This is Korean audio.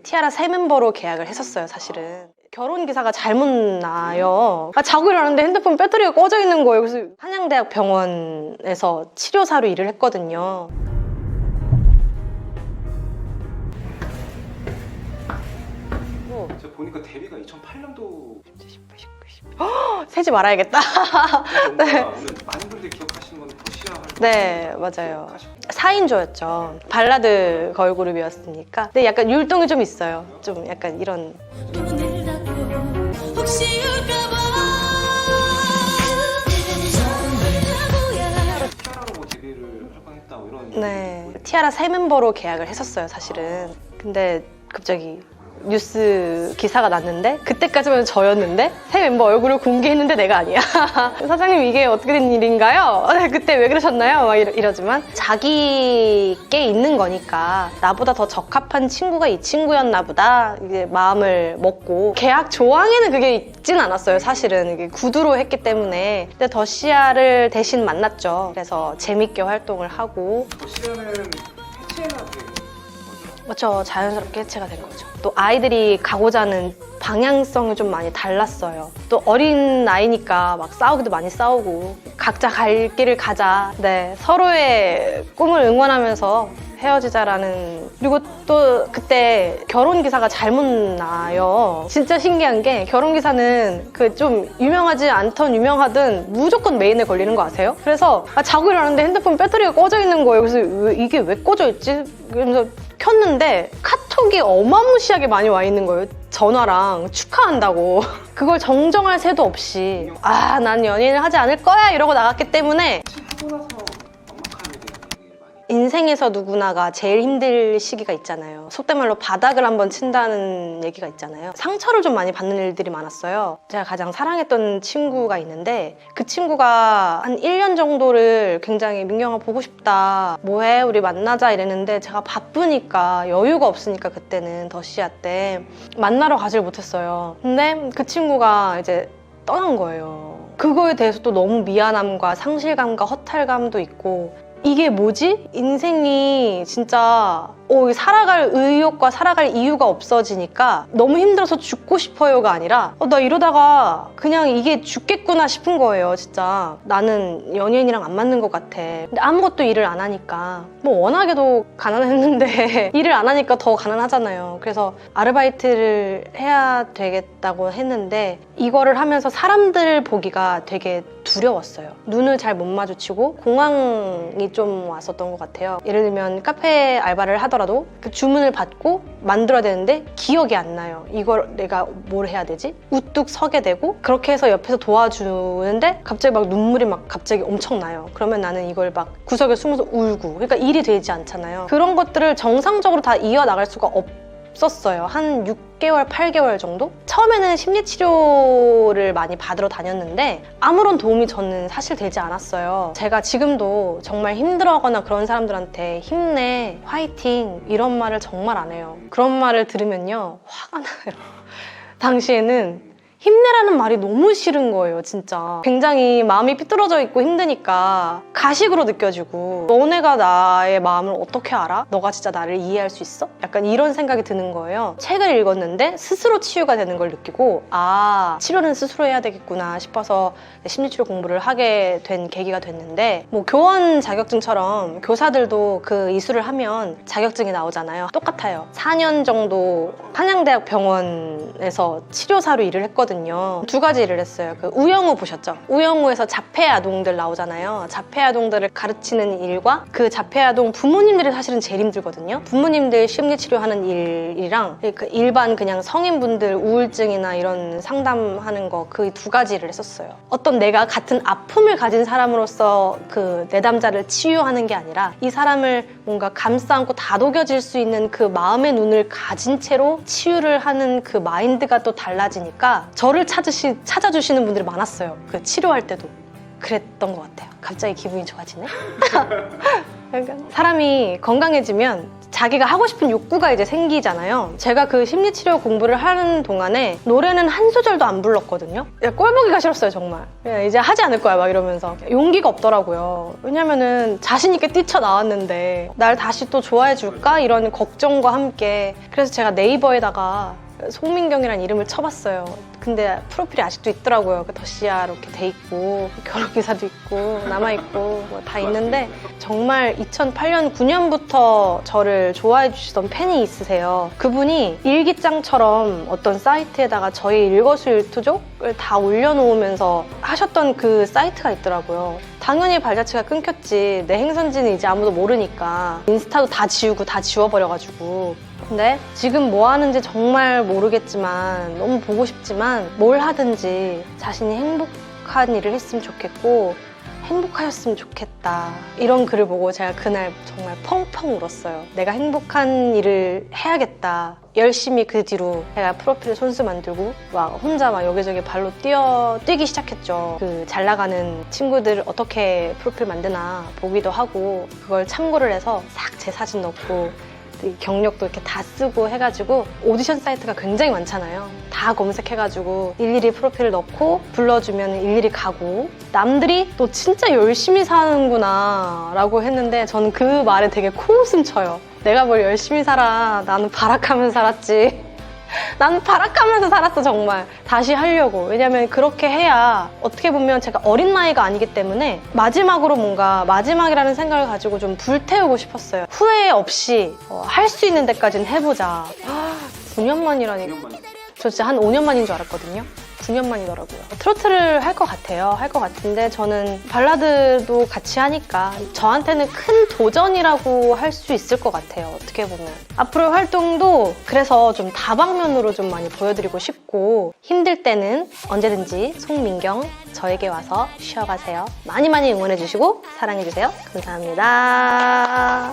티아라 새 멤버로 계약을 했었어요. 사실은 결혼 기사가 잘못 나요. 자고 일어났는데 핸드폰 배터리가 꺼져 있는 거예요. 그래서 한양대학 병원에서 치료사로 일을 했거든요. 제가 보니까 데뷔가 2008년도 세지 말아야겠다. 네. 오늘 많은 분들이 기억하시는 건 더시아 활동. 네, 맞아요. 4인조였죠. 발라드 걸그룹이었으니까. 근데 약간 율동이 좀 있어요. 좀 약간 이런. 눈을 닫고 혹시 올까봐 티아라로 뭐 데뷔를 활동했다 뭐 이런. 네. 티아라 새 멤버로 계약을 했었어요, 사실은. 근데 갑자기 뉴스 기사가 났는데 그때까지만 저였는데 새 멤버 얼굴을 공개했는데 내가 아니야. 사장님 이게 어떻게 된 일인가요? 그때 왜 그러셨나요? 막 이러지만 자기께 있는 거니까 나보다 더 적합한 친구가 이 친구였나 보다 이제 마음을 먹고 계약 조항에는 그게 있진 않았어요. 사실은 이게 구두로 했기 때문에. 근데 더시아를 대신 만났죠. 그래서 재밌게 활동을 하고 더시아는 해체가 된 거죠. 그렇죠. 자연스럽게 해체가 된 거죠. 또 아이들이 가고자 하는 방향성이 좀 많이 달랐어요. 또 어린 나이니까 막 싸우기도 많이 싸우고 각자 갈 길을 가자. 네, 서로의 꿈을 응원하면서 헤어지자라는. 그리고 또 그때 결혼 기사가 잘못 나요. 진짜 신기한 게 결혼 기사는 그 좀 유명하지 않던 유명하든 무조건 메인에 걸리는 거 아세요? 그래서 자고 일어났는데 핸드폰 배터리가 꺼져 있는 거예요. 그래서 이게 왜 꺼져 있지? 그래서 켰는데 카톡이 어마무시하게 많이 와 있는 거예요. 전화랑 축하한다고. 그걸 정정할 새도 없이 난 연인을 하지 않을 거야 이러고 나갔기 때문에. 하고 나서 막막함에 대한 얘기를 많이. 인생에서 누구나가 제일 힘들 시기가 있잖아요. 속된 말로 바닥을 한번 친다는 얘기가 있잖아요. 상처를 좀 많이 받는 일들이 많았어요. 제가 가장 사랑했던 친구가 있는데 그 친구가 한 1년 정도를 굉장히 민경아 보고 싶다, 뭐해 우리 만나자 이랬는데 제가 바쁘니까 여유가 없으니까 그때는 더시아 때 만나러 가질 못했어요. 근데 그 친구가 이제 떠난 거예요. 그거에 대해서 또 너무 미안함과 상실감과 허탈감도 있고, 이게 뭐지? 인생이 진짜 살아갈 의욕과 살아갈 이유가 없어지니까 너무 힘들어서 죽고 싶어요가 아니라 나 이러다가 그냥 이게 죽겠구나 싶은 거예요. 진짜 나는 연예인이랑 안 맞는 것 같아. 근데 아무것도 일을 안 하니까, 뭐 워낙에도 가난했는데 일을 안 하니까 더 가난하잖아요. 그래서 아르바이트를 해야 되겠다고 했는데 이거를 하면서 사람들 보기가 되게 두려웠어요. 눈을 잘 못 마주치고 공황이 좀 왔었던 것 같아요. 예를 들면 카페 알바를 하더라도 그 주문을 받고 만들어야 되는데 기억이 안 나요. 이걸 내가 뭘 해야 되지? 우뚝 서게 되고, 그렇게 해서 옆에서 도와주는데 갑자기 막 눈물이 막 갑자기 엄청 나요. 그러면 나는 이걸 막 구석에 숨어서 울고, 그러니까 일이 되지 않잖아요. 그런 것들을 정상적으로 다 이어나갈 수가 없었어요. 한 6개월, 8개월 정도? 처음에는 심리치료를 많이 받으러 다녔는데 아무런 도움이 저는 사실 되지 않았어요. 제가 지금도 정말 힘들어하거나 그런 사람들한테 힘내, 화이팅 이런 말을 정말 안 해요. 그런 말을 들으면요 화가 나요. 당시에는 힘내라는 말이 너무 싫은 거예요. 진짜 굉장히 마음이 삐뚤어져 있고 힘드니까 가식으로 느껴지고, 너네가 나의 마음을 어떻게 알아? 너가 진짜 나를 이해할 수 있어? 약간 이런 생각이 드는 거예요. 책을 읽었는데 스스로 치유가 되는 걸 느끼고, 치료는 스스로 해야 되겠구나 싶어서 심리치료 공부를 하게 된 계기가 됐는데, 뭐 교원 자격증처럼 교사들도 그 이수를 하면 자격증이 나오잖아요. 똑같아요. 4년 정도 한양대학 병원에서 치료사로 일을 했거든요. 2가지 일을 했어요. 그 우영우 보셨죠? 우영우에서 자폐아동들 나오잖아요. 자폐아동들을 가르치는 일과 그 자폐아동 부모님들이 사실은 제일 힘들거든요. 부모님들 심리치료하는 일이랑 그 일반 그냥 성인분들 우울증이나 이런 상담하는 거, 그 2가지 일을 했었어요. 어떤 내가 같은 아픔을 가진 사람으로서 그 내담자를 치유하는 게 아니라 이 사람을 뭔가 감싸 안고 다독여질 수 있는 그 마음의 눈을 가진 채로 치유를 하는 그 마인드가 또 달라지니까 저를 찾아주시는 분들이 많았어요. 그 치료할 때도. 그랬던 것 같아요. 갑자기 기분이 좋아지네? 약간 사람이 건강해지면 자기가 하고 싶은 욕구가 이제 생기잖아요. 제가 그 심리치료 공부를 하는 동안에 노래는 한 소절도 안 불렀거든요. 꼴 보기가 싫었어요, 정말. 이제 하지 않을 거야, 막 이러면서. 용기가 없더라고요. 왜냐면은 자신있게 뛰쳐나왔는데 날 다시 또 좋아해 줄까? 이런 걱정과 함께. 그래서 제가 네이버에다가 송민경이라는 이름을 쳐봤어요. 근데 프로필이 아직도 있더라고요. 더시아 이렇게 돼 있고 결혼기사도 있고 남아있고 뭐 다 있는데 정말 2008년 9년부터 저를 좋아해 주시던 팬이 있으세요. 그분이 일기장처럼 어떤 사이트에다가 저희 일거수일투족을 다 올려놓으면서 하셨던 그 사이트가 있더라고요. 당연히 발자취가 끊겼지. 내 행선지는 이제 아무도 모르니까 인스타도 다 지우고 다 지워버려가지고. 근데 지금 뭐 하는지 정말 모르겠지만 너무 보고 싶지만 뭘 하든지 자신이 행복한 일을 했으면 좋겠고 행복하셨으면 좋겠다. 이런 글을 보고 제가 그날 정말 펑펑 울었어요. 내가 행복한 일을 해야겠다. 열심히 그 뒤로 제가 프로필 손수 만들고 막 혼자 막 여기저기 발로 뛰기 시작했죠. 그 잘 나가는 친구들 어떻게 프로필 만드나 보기도 하고 그걸 참고를 해서 싹 제 사진 넣고 경력도 이렇게 다 쓰고 해가지고 오디션 사이트가 굉장히 많잖아요. 다 검색해가지고 일일이 프로필을 넣고 불러주면 일일이 가고 남들이 또 진짜 열심히 사는구나 라고 했는데 저는 그 말에 되게 코웃음 쳐요. 내가 뭘 열심히 살아. 나는 발악하면서 살았지. 나는 발악하면서 살았어 정말. 다시 하려고. 왜냐면 그렇게 해야 어떻게 보면 제가 어린 나이가 아니기 때문에 마지막으로 뭔가 마지막이라는 생각을 가지고 좀 불태우고 싶었어요. 후회 없이 할 수 있는 데까지는 해보자. 9년 만이라니. 9년 만에. 저 진짜 한 5년 만인 줄 알았거든요. 9년 만이더라고요. 트로트를 할 것 같아요. 할 것 같은데 저는 발라드도 같이 하니까 저한테는 큰 도전이라고 할 수 있을 것 같아요. 어떻게 보면. 앞으로의 활동도 그래서 좀 다방면으로 좀 많이 보여드리고 싶고 힘들 때는 언제든지 송민경 저에게 와서 쉬어가세요. 많이 많이 응원해주시고 사랑해주세요. 감사합니다.